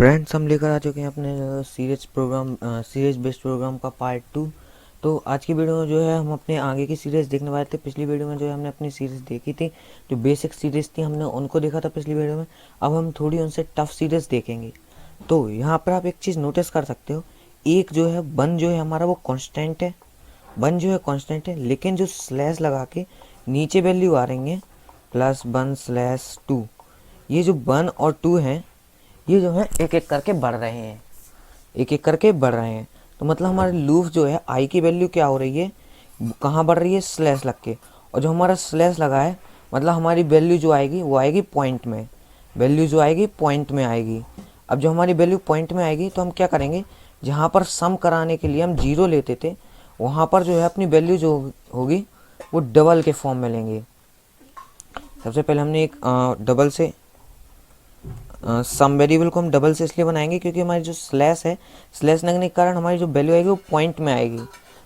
Friends, हम लेकर आ चुके हैं अपने सीरीज बेस्ड प्रोग्राम का पार्ट 2। तो आज की वीडियो में जो है हम अपने आगे की सीरीज़ देखने वाले थे। पिछली वीडियो में जो है हमने अपनी सीरीज़ देखी थी, जो बेसिक सीरीज़ थी हमने उनको देखा था पिछली वीडियो में। अब हम थोड़ी उनसे टफ सीरीज़ देखेंगे। तो यहाँ पर आप एक चीज़ नोटिस कर सकते हो, एक जो है वन जो है हमारा वो कांस्टेंट है, वन जो है कांस्टेंट है, लेकिन जो स्लैश लगा के नीचे वैल्यू आ रही है +1/2, ये जो 1 और 2 हैं ये जो है एक एक करके बढ़ रहे हैं, एक एक करके बढ़ रहे हैं। तो मतलब हमारे लूप जो है आई की वैल्यू क्या हो रही है, कहाँ बढ़ रही है, स्लैश लग के। और जो हमारा स्लैश लगा है मतलब हमारी वैल्यू जो आएगी वो आएगी पॉइंट में, वैल्यू जो आएगी पॉइंट में आएगी। अब जो हमारी वैल्यू पॉइंट में आएगी तो हम क्या करेंगे, जहाँ पर सम कराने के लिए हम 0 लेते थे वहाँ पर जो है अपनी वैल्यू जो होगी वो डबल के फॉर्म में लेंगे। सबसे पहले हमने एक डबल से सम वेरिएबल को हम डबल से इसलिए बनाएंगे क्योंकि हमारी जो स्लैश है, स्लैश लगने के कारण हमारी जो वैल्यू आएगी वो पॉइंट में आएगी।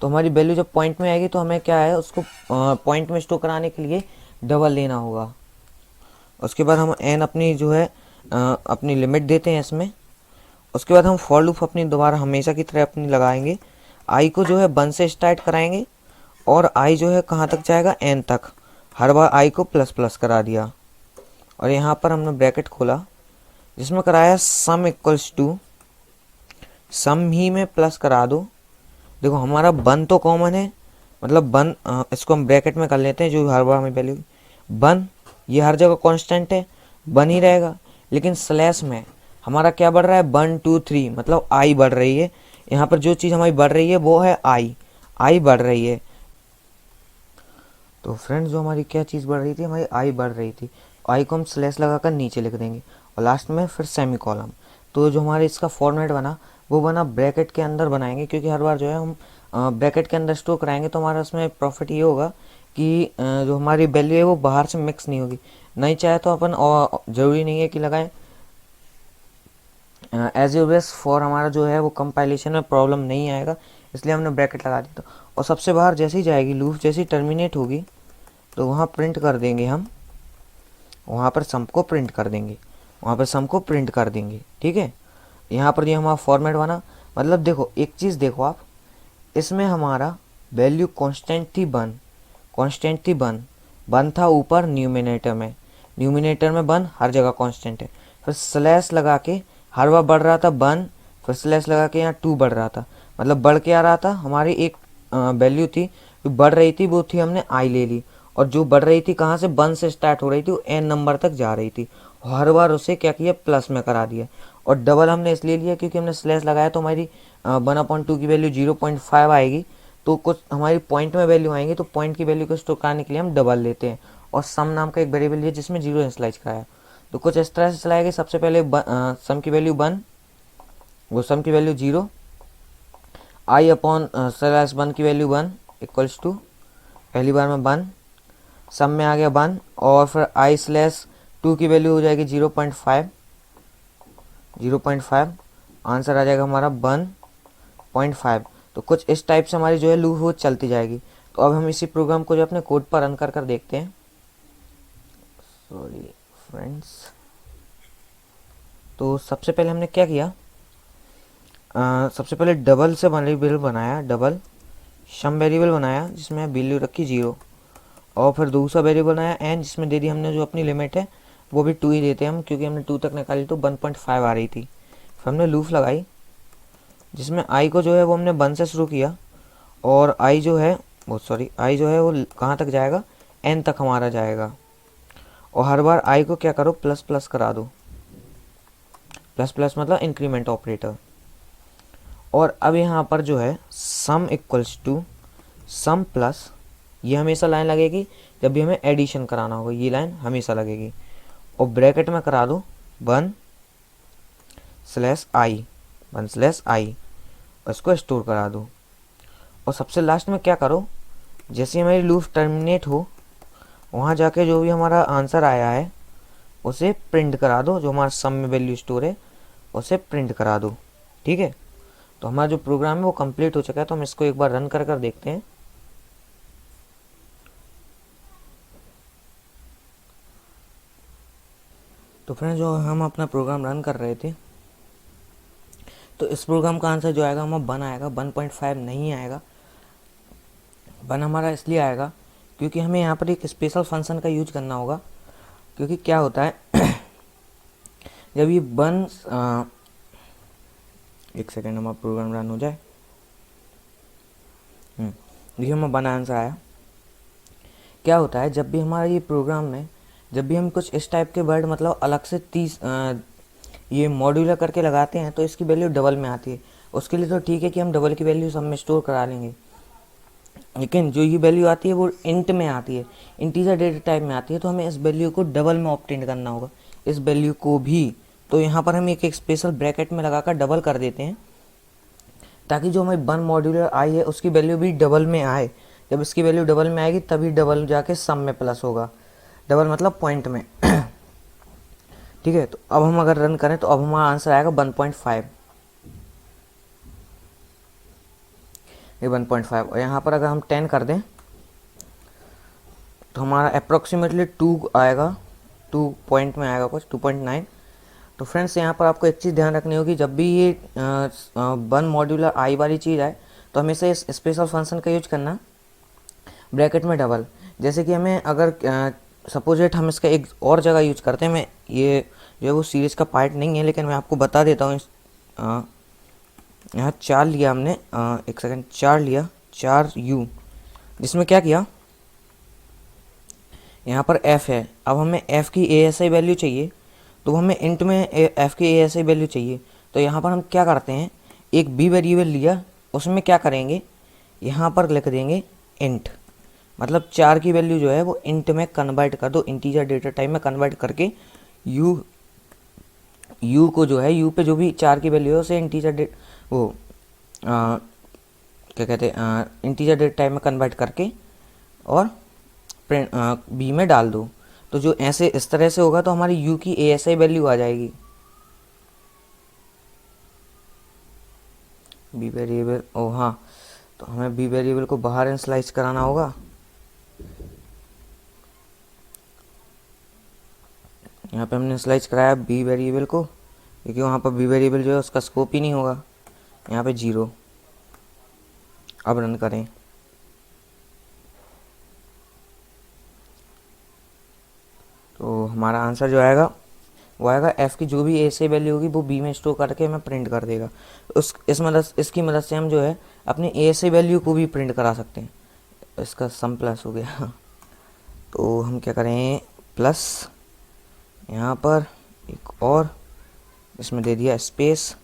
तो हमारी वैल्यू जब पॉइंट में आएगी तो हमें क्या है, उसको पॉइंट में स्टोर कराने के लिए डबल लेना होगा। उसके बाद हम एन अपनी जो है अपनी लिमिट देते हैं इसमें। उसके बाद हम फॉर लूप अपनी दोबारा हमेशा की तरह अपनी लगाएंगे। आई को जो है 1 से स्टार्ट कराएंगे और आई जो है कहाँ तक जाएगा, एन तक। हर बार आई को प्लस प्लस करा दिया और यहाँ पर हमने ब्रैकेट खोला जिसमें कराया सम इक्वल्स टू, सम ही में प्लस करा दो। देखो हमारा वन तो कॉमन है, मतलब वन, इसको हम ब्रैकेट में कर लेते हैं जो हर बार हमें वैल्यू वन, ये हर जगह कांस्टेंट है, वन ही रहेगा। लेकिन स्लैश में हमारा क्या बढ़ रहा है, 1 2 3, मतलब आई बढ़ रही है। यहाँ पर जो चीज़ हमारी बढ़ रही है वो है आई, आई बढ़ रही है। तो फ्रेंड्स, जो हमारी क्या चीज़ बढ़ रही थी, हमारी आई बढ़ रही थी। आई को हम स्लैश लगाकर नीचे लिख देंगे और लास्ट में फिर सेमी कॉलम। तो जो हमारे इसका फॉर्मेट बना वो बना ब्रैकेट के अंदर बनाएंगे, क्योंकि हर बार जो है हम ब्रैकेट के अंदर स्टोर कराएंगे तो हमारा उसमें प्रॉफिट ये होगा कि जो हमारी वैल्यू है वो बाहर से मिक्स नहीं होगी। नहीं चाहे तो अपन, और ज़रूरी नहीं है कि लगाएं, एज यूज फॉर हमारा जो है वो कंपाइलेशन में प्रॉब्लम नहीं आएगा, इसलिए हमने ब्रैकेट लगा दी। तो और सबसे बाहर जैसे ही जाएगी, लूप जैसी टर्मिनेट होगी तो वहाँ प्रिंट कर देंगे हम, वहाँ पर सम को प्रिंट कर देंगे, वहाँ पर सम को प्रिंट कर देंगे। ठीक है, यहाँ पर ये हमारा फॉर्मेट बना। मतलब देखो एक चीज़ देखो आप, इसमें हमारा वैल्यू कांस्टेंट थी वन, कांस्टेंट थी वन, वन था ऊपर न्यूमिनेटर में, न्यूमिनेटर में वन हर जगह कांस्टेंट है। फिर स्लैश लगा के हर बार बढ़ रहा था वन, फिर स्लैश लगा के यहाँ 2 बढ़ रहा था, मतलब बढ़ के आ रहा था। हमारी एक वैल्यू थी जो बढ़ रही थी, वो थी हमने आई ले ली, और जो बढ़ रही थी कहाँ से, 1 से स्टार्ट हो रही थी, वो एन नंबर तक जा रही थी। हर बार उसे क्या किया, प्लस में करा दिया। और डबल हमने इसलिए लिया क्योंकि हमने स्लैश लगाया तो हमारी 1/2 की वैल्यू 0.5 आएगी। तो कुछ हमारी पॉइंट में वैल्यू आएंगी, तो पॉइंट की वैल्यू को स्टोर करने के लिए हम डबल लेते हैं। और सम नाम का एक वेरिएबल है जिसमें 0 इनिशियलाइज कराया। तो कुछ इस तरह से चलाएगा। सबसे पहले सम की वैल्यू 1, वो सम की वैल्यू 0, आई अपॉन स्लैश 1 की वैल्यू 1 इक्वल्स टू, पहली बार में 1, सम में आ गया 1, और फिर आई स्लैश 2 की वैल्यू हो जाएगी 0.5, 0.5, आंसर आ जाएगा हमारा 1.5। तो कुछ इस टाइप से हमारी जो है लूप वो चलती जाएगी। तो अब हम इसी प्रोग्राम को जो अपने कोड पर रन कर देखते हैं। सॉरी फ्रेंड्स, तो सबसे पहले हमने क्या किया, सबसे पहले डबल से वेरिएबल बनाया, डबल सम वेरिएबल बनाया जिसमें वैल्यू रखी 0, और फिर दूसरा वेरिएबल बनाया एन, जिसमें दे दी हमने जो अपनी लिमिट है वो भी 2 ही देते हैं हम, क्योंकि हमने 2 तक निकाली तो 1.5 आ रही थी। फिर हमने लूप लगाई जिसमें आई को जो है वो हमने 1 से शुरू किया, और आई जो है वो आई जो है वो कहाँ तक जाएगा, एन तक हमारा जाएगा। और हर बार आई को क्या करो, प्लस प्लस करा दो, प्लस प्लस मतलब इंक्रीमेंट ऑपरेटर। और अब यहाँ पर जो है sum equals to sum plus, ये हमेशा लाइन लगेगी जब भी हमें एडिशन कराना होगा, ये लाइन हमेशा लगेगी। और ब्रैकेट में करा दो 1 स्लैश आई, 1 स्लैश आई, उसको स्टोर करा दो। और सबसे लास्ट में क्या करो, जैसे हमारी लूप टर्मिनेट हो वहाँ जाके जो भी हमारा आंसर आया है उसे प्रिंट करा दो, जो हमारा सम में वैल्यू स्टोर है उसे प्रिंट करा दो। ठीक है, तो हमारा जो प्रोग्राम है वो कंप्लीट हो चुका है। तो हम इसको एक बार रन कर देखते हैं। तो फ्रेंड्स, जो हम अपना प्रोग्राम रन कर रहे थे तो इस प्रोग्राम का आंसर जो आएगा हमारा 1 आएगा, 1.5 नहीं आएगा। 1 हमारा इसलिए आएगा क्योंकि हमें यहाँ पर एक स्पेशल फंक्शन का यूज करना होगा। क्योंकि क्या होता है जब ये 1 एक सेकेंड हमारा प्रोग्राम रन हो जाए। देखिए हमारा 1 आंसर आया। क्या होता है जब भी हमारा ये प्रोग्राम में जब भी हम कुछ इस टाइप के वर्ड मतलब अलग से 30 ये मॉड्यूलर करके लगाते हैं तो इसकी वैल्यू डबल में आती है। उसके लिए तो ठीक है कि हम डबल की वैल्यू सब में स्टोर करा लेंगे, लेकिन जो ये वैल्यू आती है वो इंट में आती है, इंटीजर डेटा टाइप में आती है। तो हमें इस वैल्यू को डबल में ऑब्टेन करना होगा, इस वैल्यू को भी। तो यहाँ पर हम एक स्पेशल ब्रैकेट में लगाकर डबल कर देते हैं ताकि जो हमारी 1 मॉड्यूलर आई है उसकी वैल्यू भी डबल में आए। जब इसकी वैल्यू डबल में आएगी तभी डबल जाके सम में प्लस होगा, डबल मतलब पॉइंट में। ठीक है, तो अब हम अगर रन करें तो अब हमारा आंसर आएगा 1.5, ये 1.5। और यहाँ पर अगर हम 10 कर दें तो हमारा अप्रोक्सीमेटली 2 आएगा, 2 पॉइंट में आएगा कुछ 2.9। तो फ्रेंड्स यहाँ पर आपको एक चीज़ ध्यान रखनी होगी, जब भी ये 1 मॉड्यूलर आई वाली चीज़ आए तो हमेशा इस स्पेशल फंक्शन का यूज करना, ब्रैकेट में डबल। जैसे कि हमें अगर सपोजिट हम इसका एक और जगह यूज करते हैं, मैं ये जो है वो सीरीज का पार्ट नहीं है लेकिन मैं आपको बता देता हूँ। यहाँ 4 लिया हमने, एक सेकेंड, 4 लिया, 4U, जिसमें क्या किया, यहाँ पर f है। अब हमें f की ASI वैल्यू चाहिए, तो हमें इंट में f की ASI वैल्यू चाहिए। तो यहाँ पर हम क्या करते हैं, एक b वेरिएबल लिया, उसमें क्या करेंगे, यहाँ पर लिख देंगे इंट, मतलब 4 की वैल्यू जो है वो इंट में कन्वर्ट कर दो, इंटीजर डेटा टाइप में कन्वर्ट करके u को जो है u पे जो भी 4 की वैल्यू है उसे इंटीजर वो क्या कहते हैं इंटीजर डेटा टाइप में कन्वर्ट करके और प्रिंट b में डाल दो। तो जो ऐसे इस तरह से होगा तो हमारी u की ASI वैल्यू आ जाएगी। b वेरिएबल, ओ हाँ, तो हमें b वेरिएबल को बाहर इनिशियलाइज कराना होगा। यहाँ पे हमने इनिशियलाइज कराया b वेरिएबल को, क्योंकि वहाँ पर b वेरिएबल जो है उसका स्कोप ही नहीं होगा, यहाँ पे 0। अब रन करें, तो हमारा आंसर जो आएगा वो आएगा f की जो भी ASI वैल्यू होगी वो b में स्टोर करके हमें प्रिंट कर देगा। इसकी मदद से हम जो है अपनी ASI वैल्यू को भी प्रिंट करा सकते हैं। इसका सम प्लस हो गया तो हम क्या करें, प्लस यहाँ पर एक और इसमें दे दिया स्पेस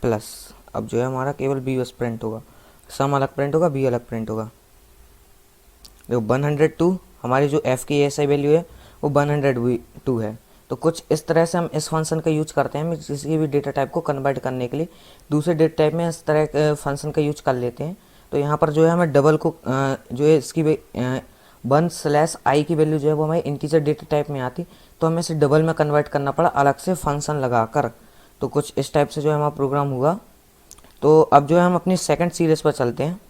प्लस। अब जो है हमारा केवल b बस प्रिंट होगा, सम अलग प्रिंट होगा, b अलग प्रिंट होगा। देखो 102 हमारी जो f की ASI वैल्यू है वो 102 है। तो कुछ इस तरह से हम इस फंक्शन का यूज करते हैं, किसी भी डेटा टाइप को कन्वर्ट करने के लिए दूसरे डेटा टाइप में इस तरह के फंक्शन का यूज कर लेते हैं। तो यहाँ पर जो है हमें डबल को जो है इसकी 1/i की वैल्यू जो है वो हमारी इंटीजर डेटा टाइप में आती, तो हमें इसे डबल में कन्वर्ट करना पड़ा अलग से फंक्शन लगा कर। तो कुछ इस टाइप से जो है हमारा प्रोग्राम हुआ। तो अब जो है हम अपनी सेकंड सीरीज़ पर चलते हैं।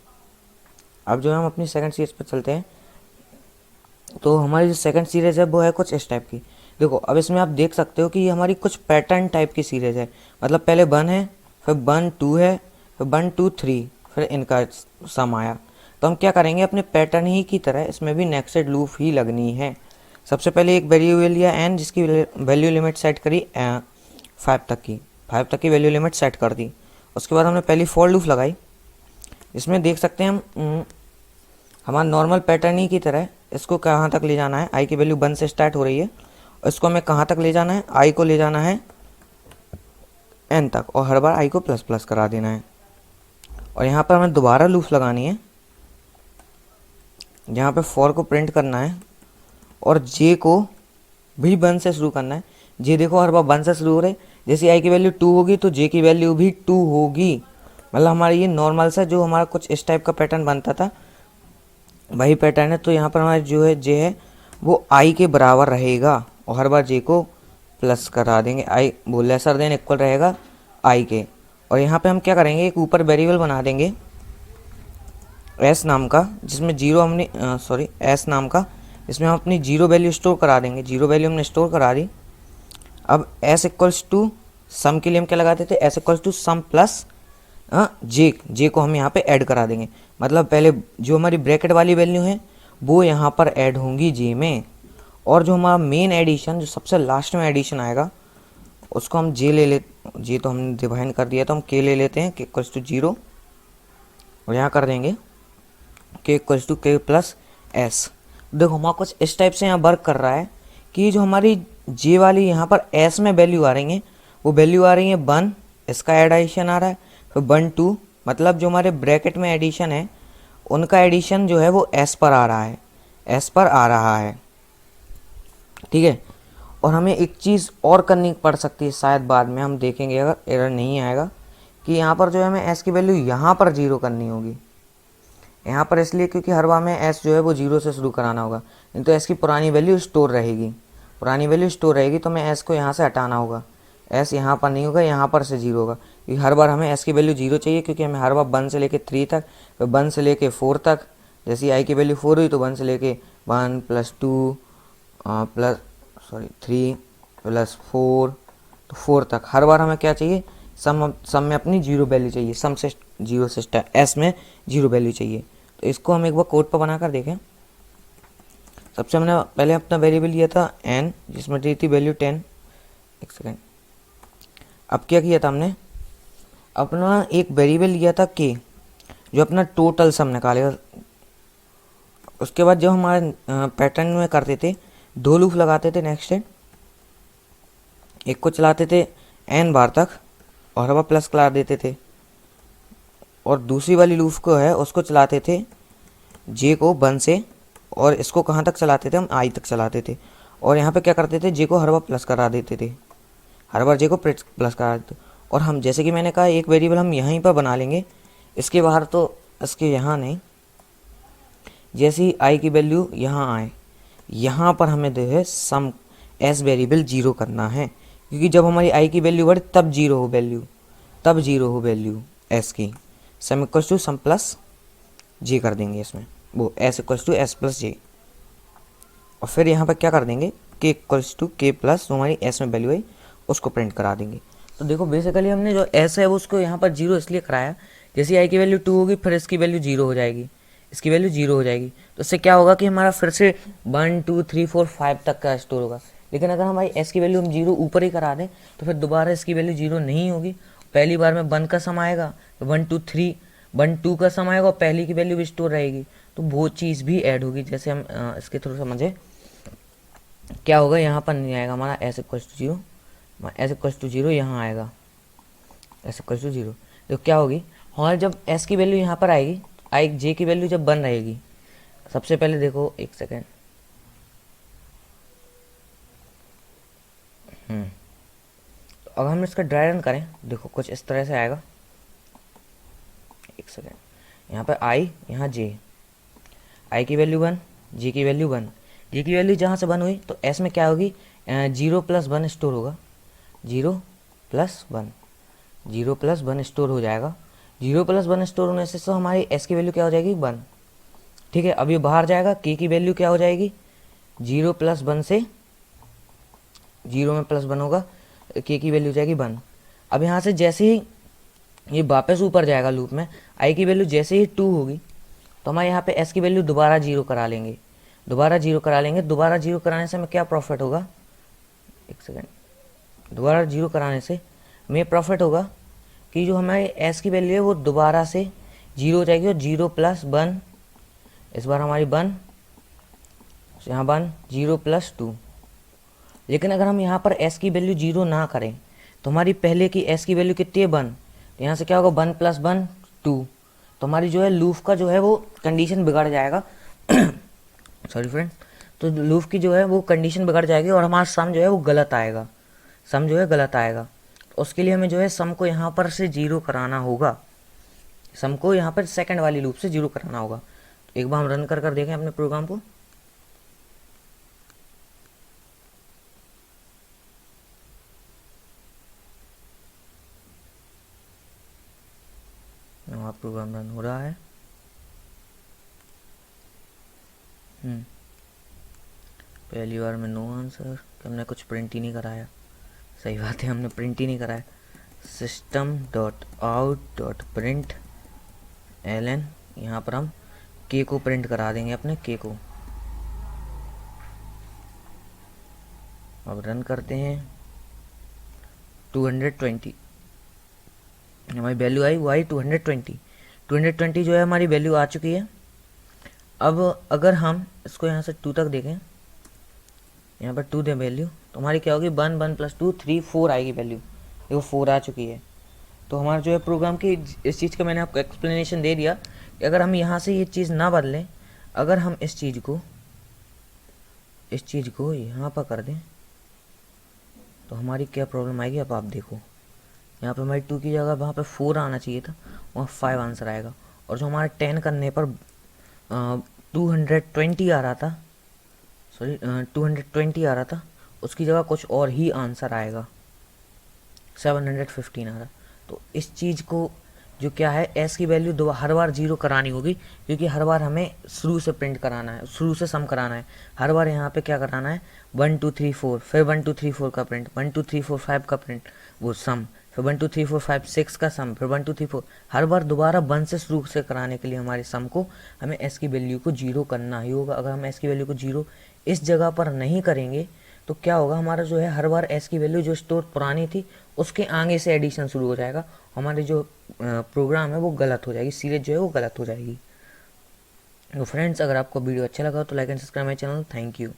तो हमारी जो सेकंड सीरीज़ है वो है कुछ इस टाइप की। देखो अब इसमें आप देख सकते हो कि ये हमारी कुछ पैटर्न टाइप की सीरीज़ है, मतलब पहले 1 है, फिर 1 2 है, फिर 1 2 3, फिर इनका सम आया। तो हम क्या करेंगे, अपने पैटर्न ही की तरह इसमें भी नेक्स्टेड लूप ही लगनी है। सबसे पहले एक वेरिएबल लिया n, जिसकी वैल्यू लिमिट सेट करी 5 तक की वैल्यू लिमिट सेट कर दी। उसके बाद हमने पहली फॉर लूप लगाई। इसमें देख सकते हैं हम हमारा नॉर्मल पैटर्न ही की तरह इसको कहाँ तक ले जाना है, i की वैल्यू 1 से स्टार्ट हो रही है, इसको हमें कहाँ तक ले जाना है, i को ले जाना है n तक, और हर बार i को प्लस प्लस करा देना है। और यहाँ पर हमें दोबारा लूप लगानी है, जहाँ पे फॉर को प्रिंट करना है और j को भी 1 से शुरू करना है। j देखो हर बार 1 से शुरू हो रहे, जैसे i की वैल्यू 2 होगी तो j की वैल्यू भी 2 होगी। मतलब हमारा ये नॉर्मल सा जो हमारा कुछ इस टाइप का पैटर्न बनता था वही पैटर्न है। तो यहाँ पर हमारा जो है j है वो i के बराबर रहेगा और हर बार j को प्लस करा देंगे, i वो लेसर देन इक्वल रहेगा i के। और यहाँ पे हम क्या करेंगे, एक ऊपर वेरिएबल बना देंगे s नाम का, जिसमें s नाम का, इसमें हम अपनी 0 वैल्यू स्टोर करा देंगे। 0 वैल्यू हमने स्टोर करा दी। अब s इक्वल्स टू सम के लिए हम क्या लगाते थे, S equals to sum plus J को हम यहाँ पे ऐड करा देंगे। मतलब पहले जो हमारी ब्रैकेट वाली वैल्यू है वो यहाँ पर ऐड होंगी जे में, और जो हमारा मेन एडिशन जो सबसे लास्ट में एडिशन आएगा उसको हम जे ले जे तो हमने डिवाइड कर दिया, तो हम के ले लेते हैं, के इक्वल्स टू 0, और यहाँ कर देंगे के इक्वल्स टू के प्लस एस। देखो हमारा कुछ इस टाइप से यहाँ वर्क कर रहा है कि जो हमारी जे वाली यहाँ पर एस में वैल्यू आ रही है वो वैल्यू आ रही है 1, इसका एडिशन आ रहा है, फिर 1 2, मतलब जो हमारे ब्रैकेट में एडिशन है उनका एडिशन जो है वो एस पर आ रहा है, एस पर आ रहा है, ठीक है। और हमें एक चीज़ और करनी पड़ सकती है, शायद बाद में हम देखेंगे अगर एरर नहीं आएगा, कि यहाँ पर जो है हमें एस की वैल्यू यहाँ पर 0 करनी होगी, यहाँ पर इसलिए क्योंकि हर बार में एस जो है वो 0 से शुरू कराना होगा, नहीं तो एस की पुरानी वैल्यू स्टोर रहेगी, पुरानी वैल्यू स्टोर रहेगी, तो हमें एस को यहाँ से हटाना होगा, एस यहाँ पर नहीं होगा, यहाँ पर से 0 होगा, क्योंकि हर बार हमें एस की वैल्यू 0 चाहिए, क्योंकि हमें हर बार 1 से लेके 3 तक, फिर 1 से लेके 4 तक, जैसे आई की वैल्यू 4 हुई तो 1 से लेके 1 प्लस 2 प्लस 3 प्लस 4, तो 4 तक हर बार हमें क्या चाहिए, सम में अपनी 0 वैल्यू चाहिए, सम से 0 से एस में 0 वैल्यू चाहिए। तो इसको हम एक बार कोड पर बनाकर देखें। सबसे हमने पहले अपना वेरिएबल लिया था n, जिसमें दी थी वैल्यू 10, एक सेकेंड। अब क्या किया था हमने, अपना एक वेरिएबल लिया था k, जो अपना टोटल सम निकालेगा। उसके बाद जब हमारे पैटर्न में करते थे 2 लूप लगाते थे नेक्स्ट है, एक को चलाते थे n बार तक और हर बार प्लस करा देते थे, और दूसरी वाली लूप को है उसको चलाते थे जे को 1 से, और इसको कहाँ तक चलाते थे, हम आई तक चलाते थे, और यहाँ पे क्या करते थे, जे को हर बार प्लस करा देते थे, हर बार जे को प्लस करा देते। और हम जैसे कि मैंने कहा एक वेरिएबल हम यहीं पर बना लेंगे, इसके बाहर तो इसके यहाँ नहीं, जैसे ही आई की वैल्यू यहाँ आए यहाँ पर हमें जो है सम एस वेरिएबल 0 करना है, क्योंकि जब हमारी आई की वैल्यू बढ़े तब 0 हो वैल्यू, तब 0 हो वैल्यू एस की। Sum equals to sum plus J कर देंगे इसमें, वो S equals to S plus J, और फिर यहाँ पर क्या कर देंगे, के इक्वल्स टू के प्लस जो हमारी एस में वैल्यू है उसको प्रिंट करा देंगे। तो देखो बेसिकली हमने जो एस है वो उसको यहाँ पर 0 इसलिए कराया, जैसे आई की वैल्यू 2 होगी फिर इसकी वैल्यू 0 हो जाएगी, इसकी वैल्यू 0 हो जाएगी, तो इससे क्या होगा कि हमारा फिर से 1 2 3 4 5 तक का स्टोर होगा। लेकिन अगर हमारी एस की वैल्यू हम 0 ऊपर ही करा दें तो फिर दोबारा इसकी वैल्यू 0 नहीं होगी, पहली बार में 1 का सम आएगा, 1 2 3 1 2 का सम आएगा और पहली की वैल्यू भी स्टोर रहेगी, तो वो चीज़ भी ऐड होगी। जैसे हम इसके थ्रू समझे क्या होगा, यहाँ पर नहीं आएगा हमारा S equals to 0, S equals to 0 यहाँ आएगा एस इक्वल्स टू 0, तो क्या होगी, और जब एस की वैल्यू यहाँ पर आएगी, आई जे की वैल्यू जब 1 रहेगी, सबसे पहले देखो एक सेकेंड, तो अब हम इसका ड्राई रन करें, देखो कुछ इस तरह से आएगा, एक सेकेंड, यहाँ पर आई, यहाँ जे, आई की वैल्यू 1, जे की वैल्यू 1, जे की वैल्यू जहाँ से 1 हुई तो एस में क्या होगी, 0 + 1 स्टोर होगा, 0 + 1, 0 + 1 स्टोर हो जाएगा, 0 + 1 स्टोर होने से तो हमारी एस की वैल्यू क्या हो जाएगी 1, ठीक है। अब ये बाहर जाएगा, के की वैल्यू क्या हो जाएगी, 0 + 1 से 0 में +1 होगा, के की वैल्यू हो जाएगी 1। अब यहाँ से जैसे ही ये वापस ऊपर जाएगा लूप में, आई की वैल्यू जैसे ही 2 होगी तो हमारे यहाँ पे एस की वैल्यू दोबारा 0 करा लेंगे, दोबारा 0 करा लेंगे, दोबारा 0 कराने से हमें क्या प्रॉफिट होगा, एक सेकेंड, दोबारा 0 कराने से हमें प्रॉफिट होगा कि जो हमारी एस की वैल्यू है वो दोबारा से 0 हो जाएगी, और 0 + 1, इस बार हमारी 1, यहाँ 1, 0 + 2। लेकिन अगर हम यहाँ पर एस की वैल्यू 0 ना करें तो हमारी पहले की एस की वैल्यू कितनी है 1, तो यहाँ से क्या होगा 1 + 1 2, तो हमारी जो है लूप का जो है वो कंडीशन बिगड़ जाएगा सॉरी फ्रेंड, तो लूप की जो है वो कंडीशन बिगड़ जाएगी और हमारा सम जो है वो गलत आएगा, सम जो है गलत आएगा। तो उसके लिए हमें जो है सम को यहाँ पर से 0 कराना होगा, सम को यहाँ पर सेकंड वाली लूप से 0 कराना होगा। तो एक बार हम रन कर देखें अपने प्रोग्राम को, हमारा प्रोग्राम रन हो रहा है। पहली बार में नो आंसर, कि हमने कुछ प्रिंट ही नहीं कराया, सही बात है, हमने प्रिंट ही नहीं करा है। System dot out dot print ln, यहाँ पर हम के को प्रिंट करा देंगे, अपने के को। अब रन करते हैं। 220 हमारी वैल्यू आई, वो आई 220 जो है हमारी वैल्यू आ चुकी है। अब अगर हम इसको यहाँ से 2 तक देखें, यहाँ पर 2 दें वैल्यू, तो हमारी क्या होगी, 1 1 + 2 3 4 आएगी वैल्यू। देखो 4 आ चुकी है। तो हमारा जो है प्रोग्राम की इस चीज़ का मैंने आपको एक्सप्लेनेशन दे दिया कि अगर हम यहाँ से ये चीज़ ना बदलें, अगर हम इस चीज़ को यहाँ पर कर दें तो हमारी क्या प्रॉब्लम आएगी। अब आप देखो, यहाँ पे हमारी 2 की जगह वहाँ पे 4 आना चाहिए था, वहाँ 5 आंसर आएगा। और जो हमारा 10 करने पर 220 आ रहा था, सॉरी 220 आ रहा था, उसकी जगह कुछ और ही आंसर आएगा, 715 आ रहा। तो इस चीज़ को जो क्या है, एस की वैल्यू हर बार 0 करानी होगी, क्योंकि हर बार हमें शुरू से प्रिंट कराना है, शुरू से सम कराना है। हर बार यहाँ पे क्या कराना है, 1 2 3 4, फिर 1 2 3 4 का प्रिंट, 1 2 3 4 5 का प्रिंट, वो सम, फिर 1 2 3 4 5 6 का सम, फिर 1 2 3 4, हर बार दोबारा 1 से शुरू से कराने के लिए हमारे सम को हमें एस की वैल्यू को 0 करना ही होगा। अगर हम एस की वैल्यू को 0 इस जगह पर नहीं करेंगे तो क्या होगा, हमारा जो है हर बार एस की वैल्यू जो स्टोर पुरानी थी उसके आगे से एडिशन शुरू हो जाएगा, हमारे जो प्रोग्राम है वो गलत हो जाएगी, सीरीज जो है वो गलत हो जाएगी। तो फ्रेंड्स, अगर आपको वीडियो अच्छा लगा तो like and subscribe my channel. Thank you.